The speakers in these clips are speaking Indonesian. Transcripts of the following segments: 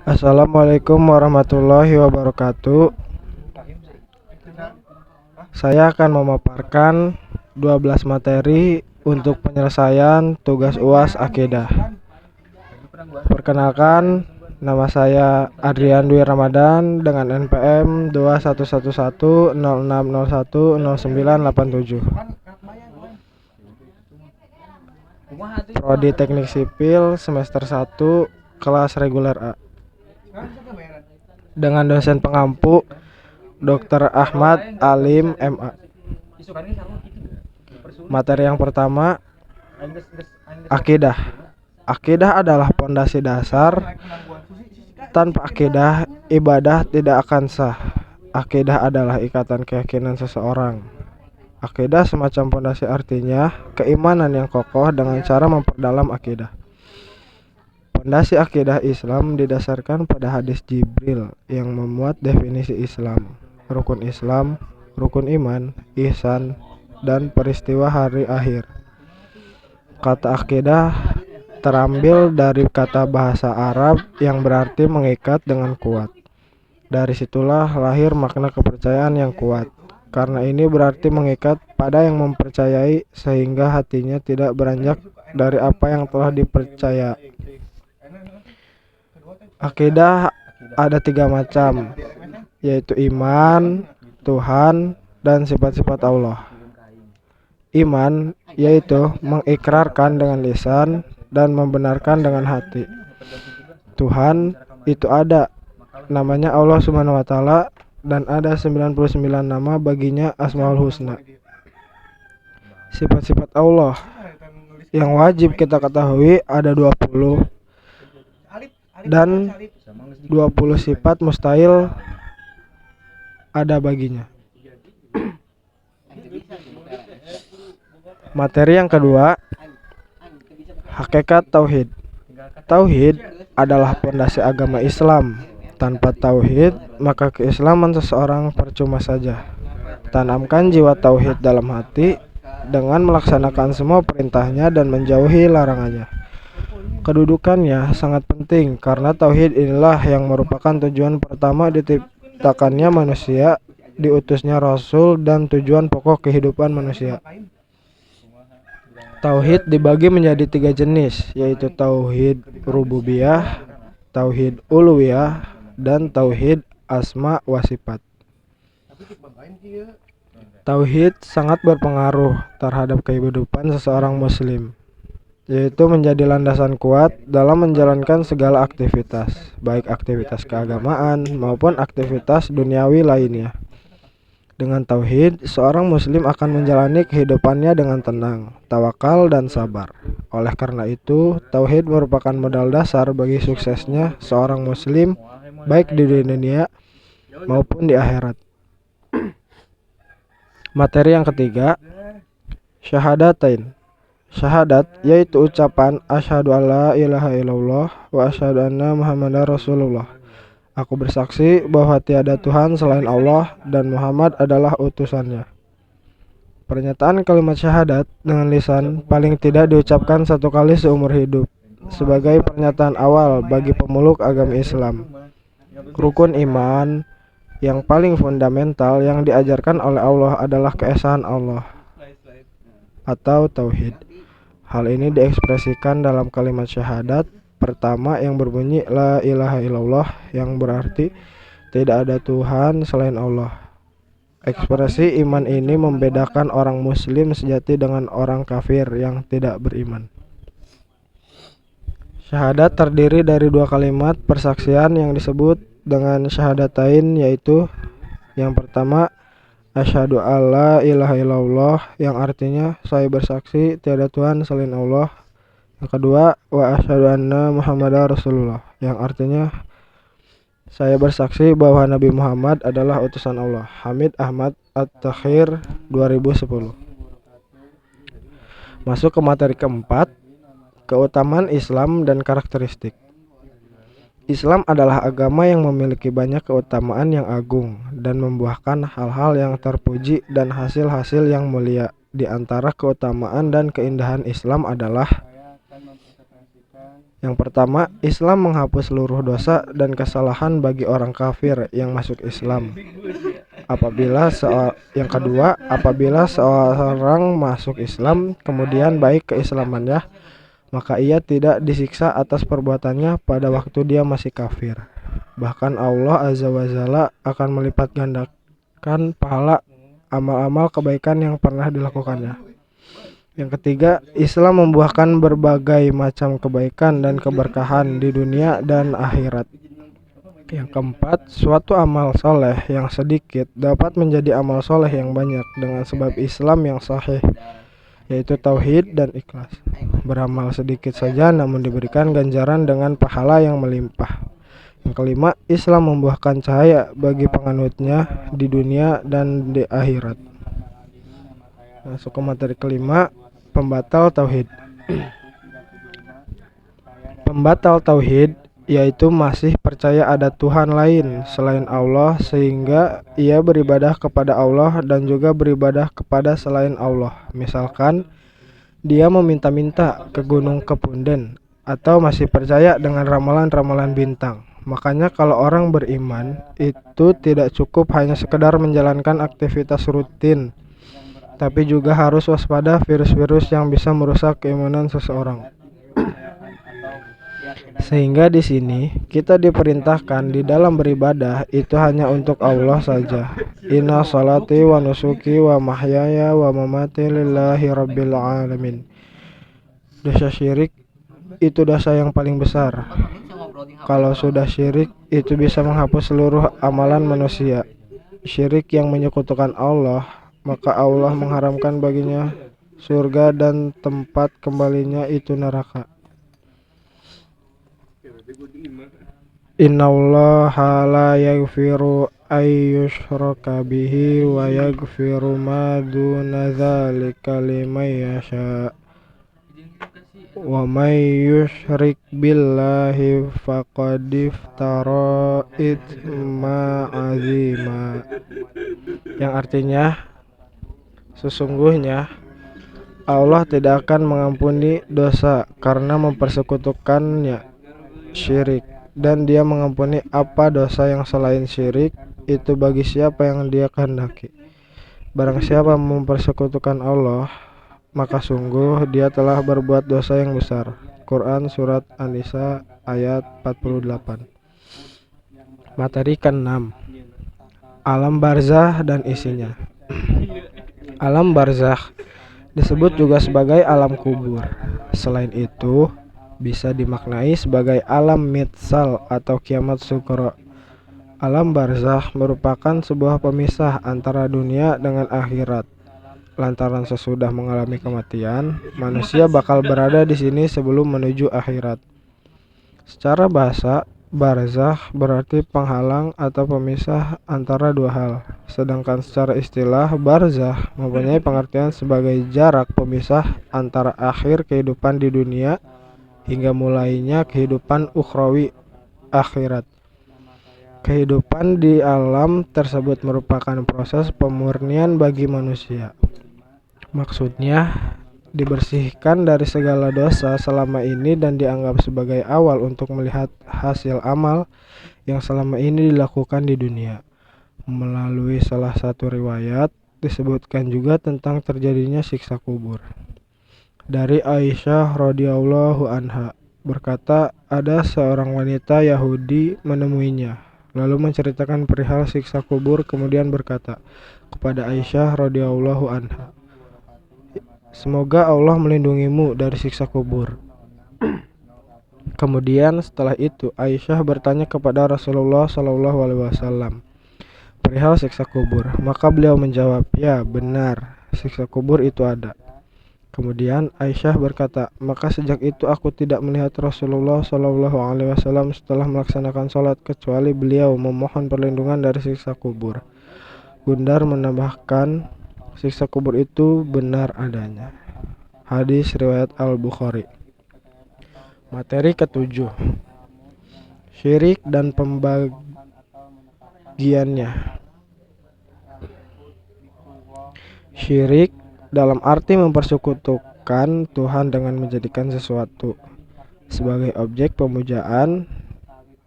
Assalamualaikum warahmatullahi wabarakatuh. Saya akan memaparkan 12 materi untuk penyelesaian tugas UAS Akidah. Perkenalkan, nama saya Adrian Dwi Ramadan dengan NPM 211106010987. Prodi Teknik Sipil semester 1 kelas reguler A. Dengan dosen pengampu Dr. Ahmad Alim MA. Materi yang pertama, akidah. Akidah adalah pondasi dasar. Tanpa akidah, ibadah tidak akan sah. Akidah adalah ikatan keyakinan seseorang. Akidah semacam pondasi, artinya keimanan yang kokoh dengan cara memperdalam akidah. Pondasi akidah Islam didasarkan pada hadis Jibril yang memuat definisi Islam, rukun iman, ihsan, dan peristiwa hari akhir. Kata akidah terambil dari kata bahasa Arab yang berarti mengikat dengan kuat. Dari situlah lahir makna kepercayaan yang kuat. Karena ini berarti mengikat pada yang mempercayai sehingga hatinya tidak beranjak dari apa yang telah dipercaya. Akidah ada 3 macam, yaitu iman, Tuhan, dan sifat-sifat Allah. Iman yaitu mengikrarkan dengan lisan dan membenarkan dengan hati. Tuhan itu ada, namanya Allah Subhanahu wa taala, dan ada 99 nama baginya Asmaul Husna. Sifat-sifat Allah yang wajib kita ketahui ada 20, dan 20 sifat mustahil ada baginya. Materi yang kedua, hakikat tauhid. Tauhid adalah pondasi agama Islam. Tanpa tauhid, maka keislaman seseorang percuma saja. Tanamkan jiwa tauhid dalam hati dengan melaksanakan semua perintahnya dan menjauhi larangannya. Kedudukannya sangat penting karena tauhid inilah yang merupakan tujuan pertama diciptakannya manusia, diutusnya Rasul, dan tujuan pokok kehidupan manusia. Tauhid dibagi menjadi 3 jenis, yaitu tauhid rububiyah, tauhid uluwiyah, dan tauhid asma wa sifat. Tauhid sangat berpengaruh terhadap kehidupan seseorang muslim, yaitu menjadi landasan kuat dalam menjalankan segala aktivitas, baik aktivitas keagamaan maupun aktivitas duniawi lainnya. Dengan tauhid, seorang muslim akan menjalani kehidupannya dengan tenang, tawakal, dan sabar. Oleh karena itu, tauhid merupakan modal dasar bagi suksesnya seorang muslim baik di dunia maupun di akhirat. Materi yang ketiga, syahadatain. Syahadat yaitu ucapan asyhadu alla ilaha illallah wa asyhadu anna muhammadar rasulullah. Aku bersaksi bahwa tiada Tuhan selain Allah dan Muhammad adalah utusannya. Pernyataan kalimat syahadat dengan lisan paling tidak diucapkan 1 kali seumur hidup, sebagai pernyataan awal bagi pemeluk agama Islam. Rukun iman yang paling fundamental yang diajarkan oleh Allah adalah keesaan Allah atau tauhid. Hal ini diekspresikan dalam kalimat syahadat pertama yang berbunyi la ilaha illallah, yang berarti tidak ada Tuhan selain Allah. Ekspresi iman ini membedakan orang muslim sejati dengan orang kafir yang tidak beriman. Syahadat terdiri dari 2 kalimat persaksian yang disebut dengan syahadatain, yaitu yang pertama asyhadu alla ilaha illallah, yang artinya saya bersaksi tiada Tuhan selain Allah. Yang kedua, wa asyhadu anna muhammadar rasulullah, yang artinya saya bersaksi bahwa Nabi Muhammad adalah utusan Allah. Hamid Ahmad At-Takhir 2010. Masuk ke materi keempat, keutamaan Islam dan karakteristik. Islam adalah agama yang memiliki banyak keutamaan yang agung dan membuahkan hal-hal yang terpuji dan hasil-hasil yang mulia. Di antara keutamaan dan keindahan Islam adalah Yang pertama, Islam menghapus seluruh dosa dan kesalahan bagi orang kafir yang masuk Islam. Yang kedua, apabila seorang masuk Islam kemudian baik keislamannya, maka ia tidak disiksa atas perbuatannya pada waktu dia masih kafir. Bahkan Allah Azza wa Jalla akan melipat gandakan pahala amal-amal kebaikan yang pernah dilakukannya. Yang ketiga, Islam membuahkan berbagai macam kebaikan dan keberkahan di dunia dan akhirat. Yang keempat, suatu amal soleh yang sedikit dapat menjadi amal soleh yang banyak dengan sebab Islam yang sahih, yaitu tauhid dan ikhlas. Beramal sedikit saja namun diberikan ganjaran dengan pahala yang melimpah. Yang kelima, Islam membuahkan cahaya bagi penganutnya di dunia dan di akhirat. Masuk ke materi kelima, pembatal tauhid. Pembatal tauhid yaitu masih percaya ada Tuhan lain selain Allah sehingga ia beribadah kepada Allah dan juga beribadah kepada selain Allah. Misalkan dia meminta-minta ke gunung Kepunden atau masih percaya dengan ramalan-ramalan bintang. Makanya kalau orang beriman itu tidak cukup hanya sekedar menjalankan aktivitas rutin, tapi juga harus waspada virus-virus yang bisa merusak keimanan seseorang. Sehingga di sini kita diperintahkan di dalam beribadah itu hanya untuk Allah saja. Inna salati wa nusuki wa mahyaya wa mamati lillahi rabbil alamin. Dosa syirik itu dosa yang paling besar. Kalau sudah syirik itu bisa menghapus seluruh amalan manusia. Syirik yang menyekutukan Allah, maka Allah mengharamkan baginya surga dan tempat kembalinya itu neraka. Innallaha la yaghfiru ayyushraka bihi wa yaghfiru ma duna dzalika liman yasha. Wa may yusyrik billahi faqad iftara itsma azima. Yang artinya, sesungguhnya Allah tidak akan mengampuni dosa karena mempersekutukannya syirik, dan Dia mengampuni apa dosa yang selain syirik itu bagi siapa yang Dia kehendaki. Barang siapa mempersekutukan Allah, maka sungguh dia telah berbuat dosa yang besar. Quran Surat An-Nisa ayat 48. Materi ke-6, alam barzakh dan isinya. Alam barzakh disebut juga sebagai alam kubur. Selain itu, bisa dimaknai sebagai alam mitsal atau kiamat sukra. Alam barzakh merupakan sebuah pemisah antara dunia dengan akhirat. Lantaran sesudah mengalami kematian, manusia bakal berada di sini sebelum menuju akhirat. Secara bahasa, barzakh berarti penghalang atau pemisah antara dua hal. Sedangkan secara istilah, barzakh mempunyai pengertian sebagai jarak pemisah antara akhir kehidupan di dunia hingga mulainya kehidupan ukhrawi akhirat. Kehidupan di alam tersebut merupakan proses pemurnian bagi manusia. Maksudnya, dibersihkan dari segala dosa selama ini dan dianggap sebagai awal untuk melihat hasil amal yang selama ini dilakukan di dunia. Melalui salah satu riwayat, disebutkan juga tentang terjadinya siksa kubur. Dari Aisyah radhiyallahu anha berkata, ada seorang wanita Yahudi menemuinya, lalu menceritakan perihal siksa kubur, kemudian berkata kepada Aisyah radhiyallahu anha, semoga Allah melindungimu dari siksa kubur. Kemudian setelah itu Aisyah bertanya kepada Rasulullah SAW perihal siksa kubur. Maka beliau menjawab, ya benar, siksa kubur itu ada. Kemudian Aisyah berkata, maka sejak itu aku tidak melihat Rasulullah SAW setelah melaksanakan sholat kecuali beliau memohon perlindungan dari siksa kubur. Gundar menambahkan, siksa kubur itu benar adanya. Hadis riwayat Al-Bukhari. Materi ke-7, syirik dan pembagiannya. Syirik dalam arti mempersekutukan Tuhan dengan menjadikan sesuatu. sebagai objek pemujaan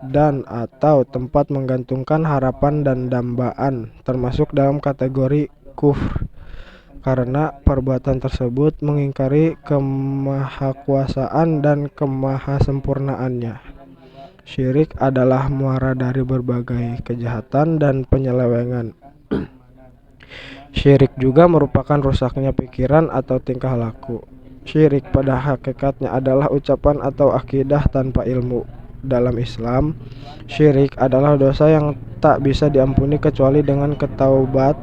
dan atau tempat menggantungkan harapan dan dambaan termasuk dalam kategori kufr, karena perbuatan tersebut mengingkari kemahakuasaan dan kemahasempurnaannya. Syirik adalah muara dari berbagai kejahatan dan penyelewengan. Syirik juga merupakan rusaknya pikiran atau tingkah laku. Syirik pada hakikatnya adalah ucapan atau akidah tanpa ilmu. Dalam Islam, syirik adalah dosa yang tak bisa diampuni kecuali dengan ketaubat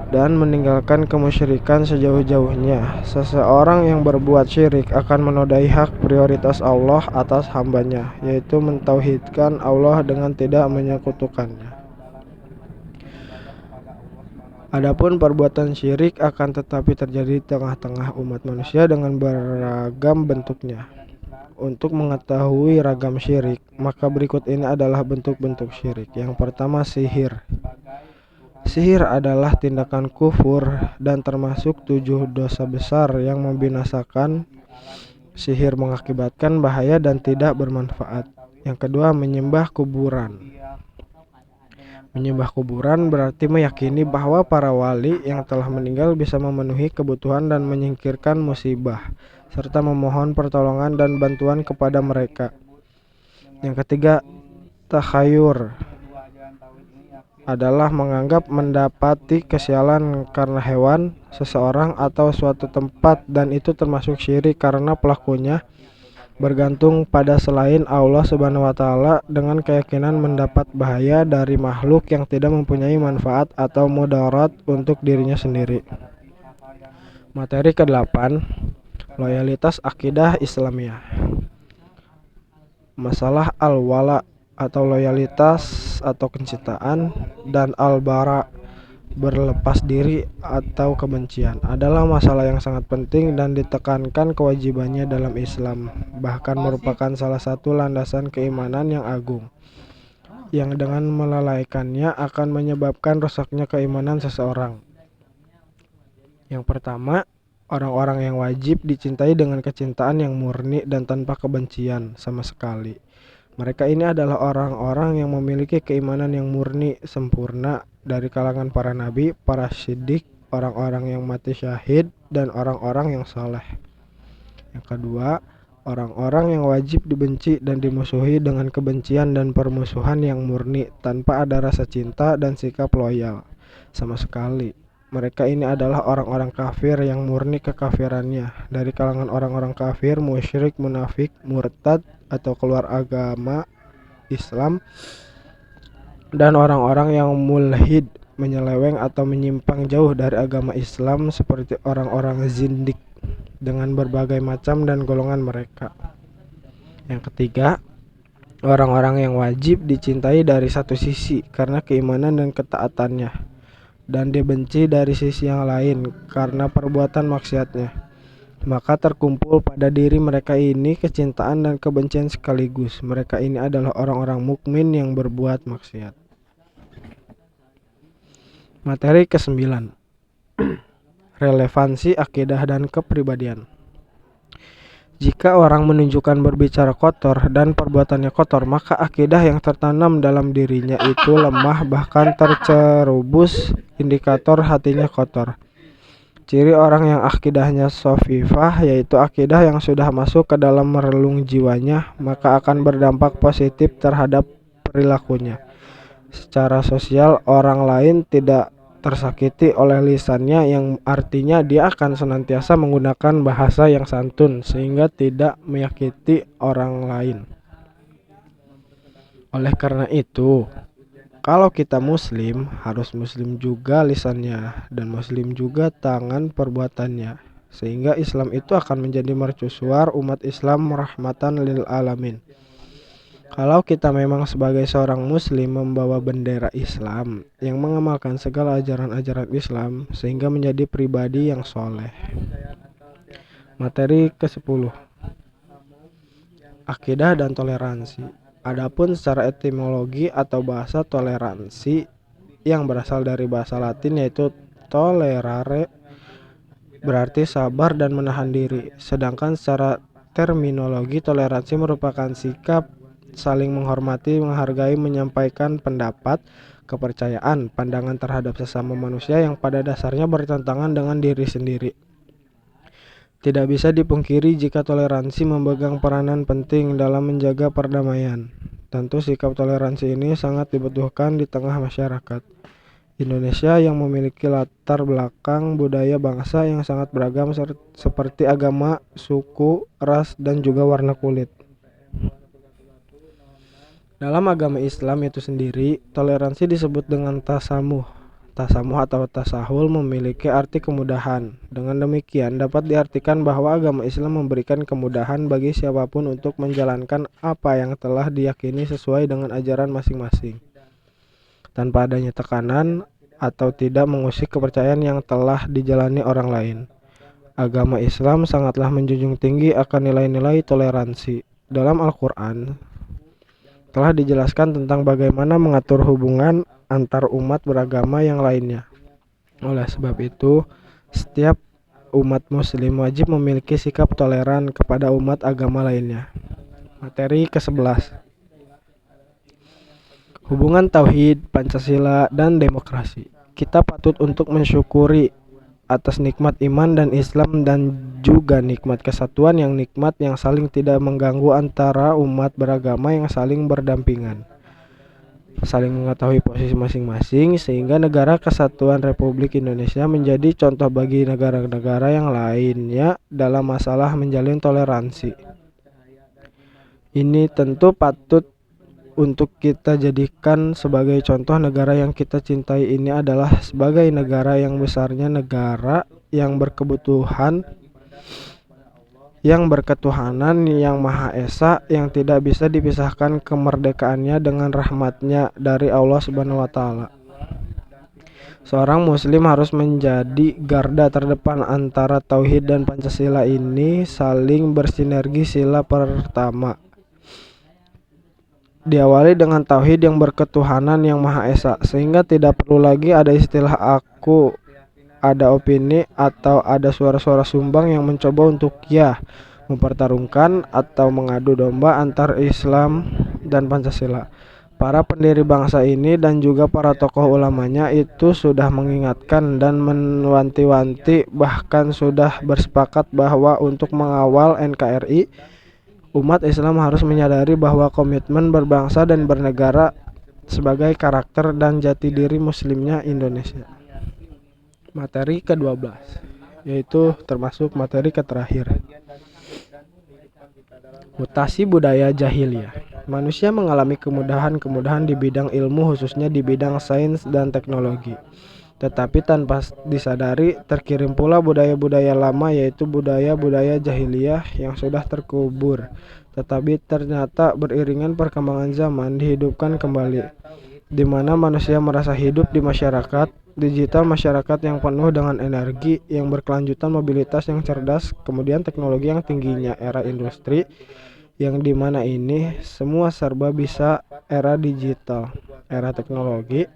dan meninggalkan kemusyrikan sejauh-jauhnya. Seseorang yang berbuat syirik akan menodai hak prioritas Allah atas hambanya, yaitu mentauhidkan Allah dengan tidak menyekutukannya. Adapun perbuatan syirik akan tetapi terjadi di tengah-tengah umat manusia dengan beragam bentuknya. Untuk mengetahui ragam syirik, maka berikut ini adalah bentuk-bentuk syirik. Yang pertama, sihir. Sihir adalah tindakan kufur dan termasuk 7 dosa besar yang membinasakan. Sihir mengakibatkan bahaya dan tidak bermanfaat. Yang kedua, menyembah kuburan. Menyembah kuburan berarti meyakini bahwa para wali yang telah meninggal bisa memenuhi kebutuhan dan menyingkirkan musibah, serta memohon pertolongan dan bantuan kepada mereka. Yang ketiga, takhayur adalah menganggap mendapati kesialan karena hewan, seseorang, atau suatu tempat, dan itu termasuk syirik karena pelakunya bergantung pada selain Allah Subhanahu wa Ta'ala dengan keyakinan mendapat bahaya dari makhluk yang tidak mempunyai manfaat atau mudarat untuk dirinya sendiri. Materi ke-8, loyalitas akidah Islamiyah. Masalah al-wala atau loyalitas atau kecintaan, dan al-bara berlepas diri atau kebencian adalah masalah yang sangat penting dan ditekankan kewajibannya dalam Islam, bahkan merupakan salah satu landasan keimanan yang agung, yang dengan melalaikannya akan menyebabkan rusaknya keimanan seseorang. Yang pertama, orang-orang yang wajib dicintai dengan kecintaan yang murni dan tanpa kebencian sama sekali. Mereka ini adalah orang-orang yang memiliki keimanan yang murni, sempurna dari kalangan para nabi, para siddiq, orang-orang yang mati syahid, dan orang-orang yang saleh. Yang kedua, orang-orang yang wajib dibenci dan dimusuhi dengan kebencian dan permusuhan yang murni tanpa ada rasa cinta dan sikap loyal sama sekali. Mereka ini adalah orang-orang kafir yang murni kekafirannya dari kalangan orang-orang kafir, musyrik, munafik, murtad atau keluar agama Islam, dan orang-orang yang mulhid, menyeleweng atau menyimpang jauh dari agama Islam seperti orang-orang zindik dengan berbagai macam dan golongan mereka. Yang ketiga, orang-orang yang wajib dicintai dari satu sisi karena keimanan dan ketaatannya, dan dibenci dari sisi yang lain karena perbuatan maksiatnya. Maka terkumpul pada diri mereka ini kecintaan dan kebencian sekaligus. Mereka ini adalah orang-orang mukmin yang berbuat maksiat. Materi ke-9, relevansi akidah dan kepribadian. Jika orang menunjukkan berbicara kotor dan perbuatannya kotor, maka akidah yang tertanam dalam dirinya itu lemah, bahkan tercerubus, indikator hatinya kotor. Ciri orang yang akidahnya sofifah, yaitu akidah yang sudah masuk ke dalam relung jiwanya, maka akan berdampak positif terhadap perilakunya. Secara sosial, orang lain tidak tersakiti oleh lisannya, yang artinya dia akan senantiasa menggunakan bahasa yang santun sehingga tidak menyakiti orang lain. Oleh karena itu, kalau kita muslim, harus muslim juga lisannya dan muslim juga tangan perbuatannya, sehingga Islam itu akan menjadi mercusuar umat Islam rahmatan lil alamin. Kalau kita memang sebagai seorang muslim membawa bendera Islam yang mengamalkan segala ajaran-ajaran Islam sehingga menjadi pribadi yang soleh. Materi ke-10, akidah dan toleransi. Adapun secara etimologi atau bahasa, toleransi yang berasal dari bahasa Latin yaitu tolerare berarti sabar dan menahan diri. Sedangkan secara terminologi toleransi merupakan sikap saling menghormati, menghargai, menyampaikan pendapat, kepercayaan, pandangan terhadap sesama manusia yang pada dasarnya bertentangan dengan diri sendiri. Tidak bisa dipungkiri jika toleransi memegang peranan penting dalam menjaga perdamaian. Tentu sikap toleransi ini sangat dibutuhkan di tengah masyarakat Indonesia yang memiliki latar belakang budaya bangsa yang sangat beragam seperti agama, suku, ras, dan juga warna kulit. Dalam agama Islam itu sendiri, toleransi disebut dengan tasamuh. Tasamuh atau tasahul memiliki arti kemudahan. Dengan demikian, dapat diartikan bahwa agama Islam memberikan kemudahan bagi siapapun untuk menjalankan apa yang telah diyakini sesuai dengan ajaran masing-masing, tanpa adanya tekanan atau tidak mengusik kepercayaan yang telah dijalani orang lain. Agama Islam sangatlah menjunjung tinggi akan nilai-nilai toleransi. Dalam Al-Quran telah dijelaskan tentang bagaimana mengatur hubungan antar umat beragama yang lainnya. Oleh sebab itu, setiap umat muslim wajib memiliki sikap toleran kepada umat agama lainnya. Materi ke-11. Hubungan tauhid, Pancasila, dan demokrasi. Kita patut untuk mensyukuri atas nikmat iman dan Islam dan juga nikmat kesatuan yang nikmat yang saling tidak mengganggu antara umat beragama yang saling berdampingan, saling mengetahui posisi masing-masing, sehingga negara kesatuan Republik Indonesia menjadi contoh bagi negara-negara yang lainnya dalam masalah menjalin toleransi. Ini tentu patut untuk kita jadikan sebagai contoh. Negara yang kita cintai ini adalah sebagai negara yang besarnya, negara yang berketuhanan yang Maha Esa, yang tidak bisa dipisahkan kemerdekaannya dengan rahmatnya dari Allah Subhanahu wa Ta'ala. Seorang muslim harus menjadi garda terdepan antara tauhid dan Pancasila ini saling bersinergi. Sila pertama diawali dengan tauhid yang berketuhanan yang Maha Esa, sehingga tidak perlu lagi ada istilah aku, ada opini, atau ada suara-suara sumbang yang mencoba untuk mempertarungkan atau mengadu domba antar Islam dan Pancasila. Para pendiri bangsa ini dan juga para tokoh ulamanya itu sudah mengingatkan dan mewanti-wanti, bahkan sudah bersepakat bahwa untuk mengawal NKRI, umat Islam harus menyadari bahwa komitmen berbangsa dan bernegara sebagai karakter dan jati diri muslimnya Indonesia. Materi ke-12, yaitu termasuk materi terakhir. Mutasi budaya jahiliyah. Manusia mengalami kemudahan di bidang ilmu, khususnya di bidang sains dan teknologi. Tetapi tanpa disadari terkirim pula budaya-budaya lama, yaitu budaya-budaya jahiliyah yang sudah terkubur, tetapi ternyata beriringan perkembangan zaman dihidupkan kembali, di mana manusia merasa hidup di masyarakat digital, masyarakat yang penuh dengan energi, yang berkelanjutan, mobilitas yang cerdas, kemudian teknologi yang tingginya, era industri yang dimana ini semua serba bisa, era digital, era teknologi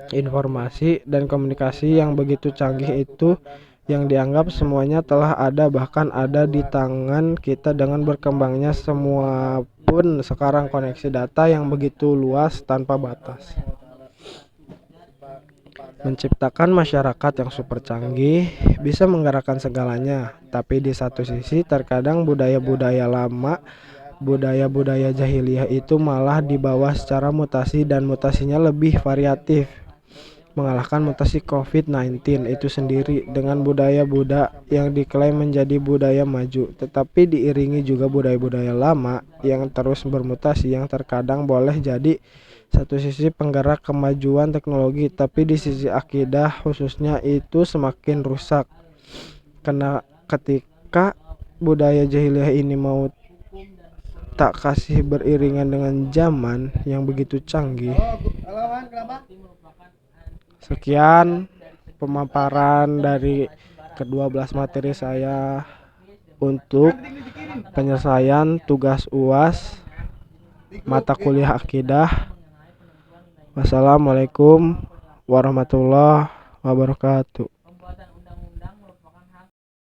informasi dan komunikasi yang begitu canggih itu, yang dianggap semuanya telah ada, bahkan ada di tangan kita. Dengan berkembangnya semua pun sekarang koneksi data yang begitu luas tanpa batas menciptakan masyarakat yang super canggih, bisa menggerakkan segalanya. Tapi di satu sisi terkadang budaya-budaya lama, budaya-budaya jahiliyah itu malah dibawa secara mutasi, dan mutasinya lebih variatif, mengalahkan mutasi COVID-19 itu sendiri, dengan budaya Buddha yang diklaim menjadi budaya maju, tetapi diiringi juga budaya-budaya lama yang terus bermutasi, yang terkadang boleh jadi satu sisi penggerak kemajuan teknologi, tapi di sisi akidah khususnya itu semakin rusak. Karena ketika budaya jahiliyah ini mau tak kasih beriringan dengan zaman yang begitu canggih. Sekian pemaparan dari ke-12 materi saya untuk penyelesaian tugas UAS mata kuliah akidah. Wassalamualaikum warahmatullahi wabarakatuh.